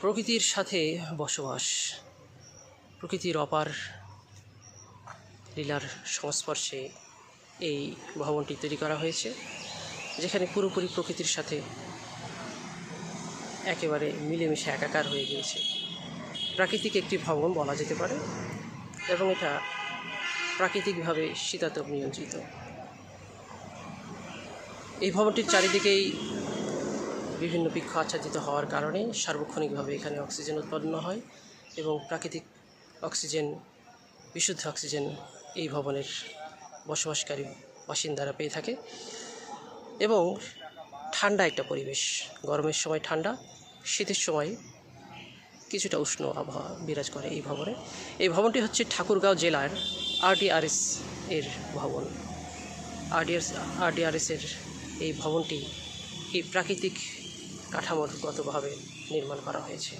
প্রকৃতির সাথে বসবাস, প্রকৃতির অপার লীলার সংস্পর্শে এই ভবনটি তৈরি করা হয়েছে, যেখানে পুরোপুরি প্রকৃতির সাথে একেবারে মিলেমিশে একাকার হয়ে গিয়েছে। প্রাকৃতিক একটি ভবন বলা যেতে পারে, এবং এটা প্রাকৃতিকভাবে শীতাতপ নিয়ন্ত্রিত। এই ভবনটির চারিদিকেই বিভিন্ন বৃক্ষ আচ্ছাদিত হওয়ার কারণে সার্বক্ষণিকভাবে এখানে অক্সিজেন উৎপন্ন হয়, এবং প্রাকৃতিক অক্সিজেন, বিশুদ্ধ অক্সিজেন এই ভবনের বসবাসকারী বাসিন্দারা পেয়ে থাকে। এবং ঠান্ডা একটা পরিবেশ, গরমের সময় ঠান্ডা, শীতের সময় কিছুটা উষ্ণ আবহাওয়া বিরাজ করে এই ভবনে। এই ভবনটি হচ্ছে ঠাকুরগাঁও জেলার RDRS এর ভবন। RDRS এর এই ভবনটি এই প্রাকৃতিক কাঠামোগতভাবে নির্মাণ করা হয়েছে।